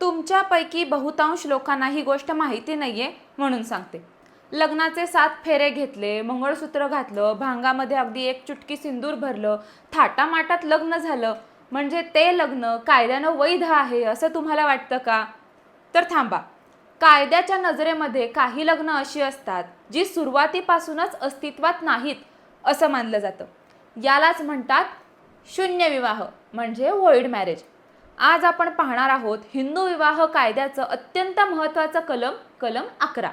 तुमच्यापैकी बहुतांश लोकांना ही गोष्ट माहिती नाहीये म्हणून सांगते. लग्नाचे 7 फेरे घेतले, मंगळसूत्र घातलं, भांगामध्ये अगदी एक चुटकी सिंदूर भरलं, थाटामाटात लग्न झालं, म्हणजे ते लग्न कायद्यानं वैध आहे असं तुम्हाला वाटतं का? तर थांबा. कायद्याच्या नजरेमध्ये काही लग्न अशी असतात जी सुरुवातीपासूनच अस्तित्वात नाहीत असं मानलं जातं. यालाच म्हणतात शून्य विवाह म्हणजे व्हॉइड मॅरेज. आज आपण पाहणार आहोत हिंदू विवाह कायद्याचं अत्यंत महत्त्वाचं कलम 11.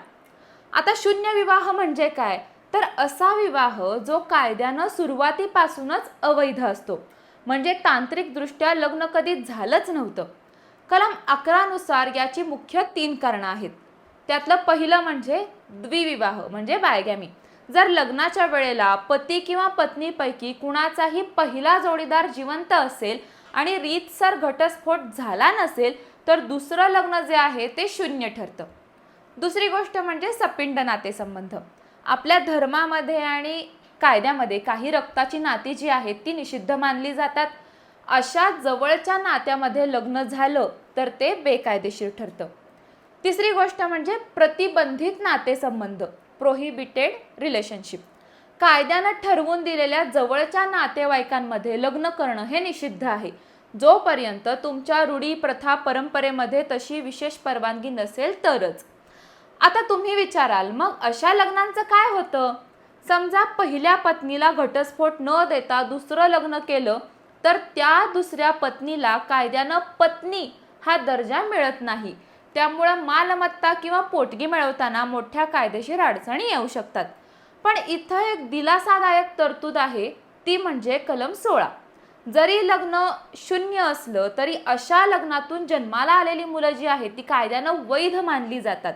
आता शून्य विवाह म्हणजे काय? तर असा विवाह जो कायद्यानं सुरुवातीपासूनच अवैध असतो, म्हणजे तांत्रिकदृष्ट्या लग्न कधी झालंच नव्हतं. कलम 11 नुसार याची मुख्य 3 कारणं आहेत. त्यातलं पहिलं म्हणजे द्विविवाह म्हणजे बायगॅमी. जर लग्नाच्या वेळेला पती किंवा पत्नीपैकी कुणाचाही पहिला जोडीदार जिवंत असेल आणि रीतसर घटस्फोट झाला नसेल तर दुसरं लग्न जे आहे ते शून्य ठरतं. दुसरी गोष्ट म्हणजे सपिंड नातेसंबंध. आपल्या धर्मामध्ये आणि कायद्यामध्ये काही रक्ताची नाती जी आहेत ती निषिद्ध मानली जातात. अशा जवळच्या नात्यामध्ये लग्न झालं तर ते बेकायदेशीर ठरतं. तिसरी गोष्ट म्हणजे प्रतिबंधित नातेसंबंध प्रोहिबिटेड रिलेशनशिप. कायद्यानं ठरवून दिलेल्या जवळच्या नातेवाईकांमध्ये लग्न करणं हे निषिद्ध आहे, जोपर्यंत तुमच्या रूढी प्रथा परंपरेमध्ये तशी विशेष परवानगी नसेल तरच. आता तुम्ही विचाराल, मग अशा लग्नांचं काय होतं? समजा पहिल्या पत्नीला घटस्फोट न देता दुसरं लग्न केलं तर त्या दुसऱ्या पत्नीला कायद्यानं पत्नी हा दर्जा मिळत नाही. त्यामुळं मालमत्ता किंवा पोटगी मिळवताना मोठ्या कायदेशीर अडचणी येऊ शकतात. पण इथं एक दिलासादायक तरतूद आहे, ती म्हणजे कलम 16. जरी लग्न शून्य असलं तरी अशा लग्नातून जन्माला आलेली मुलं जी आहेत ती कायद्यानं वैध मानली जातात.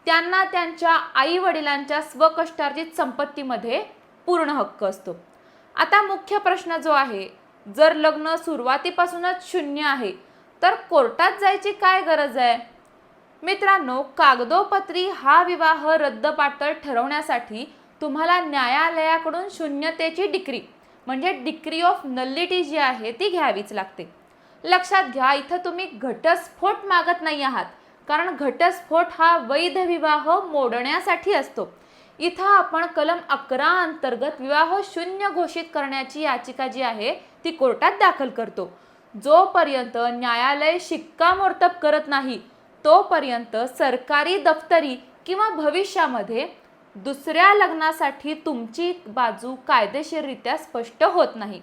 त्यांना त्यांच्या आई वडिलांच्या स्वकष्टार्जित संपत्तीमध्ये पूर्ण हक्क असतो. आता मुख्य प्रश्न जो आहे, जर लग्न सुरुवातीपासूनच शून्य आहे तर कोर्टात जायची काय गरज आहे? मित्रांनो, कागदोपत्री हा विवाह रद्दबातल ठरवण्यासाठी तुम्हाला न्यायालयाकडून शून्यतेची डिक्री म्हणजे डिक्री ऑफ नल्लिटी जी आहे ती घ्यावीच लागते. लक्षात घ्या, इथं तुम्ही घटस्फोट मागत नाही आहात, कारण घटस्फोट हा वैध विवाह मोडण्यासाठी असतो. इथं आपण कलम 11 अंतर्गत विवाह शून्य घोषित करण्याची याचिका जी आहे ती कोर्टात दाखल करतो. जोपर्यंत न्यायालय शिक्कामोर्तब करत नाही तोपर्यंत सरकारी दफ्तरी किंवा भविष्यामध्ये दुसऱ्या लग्नासाठी तुमची बाजू कायदेशीररित्या स्पष्ट होत नाही.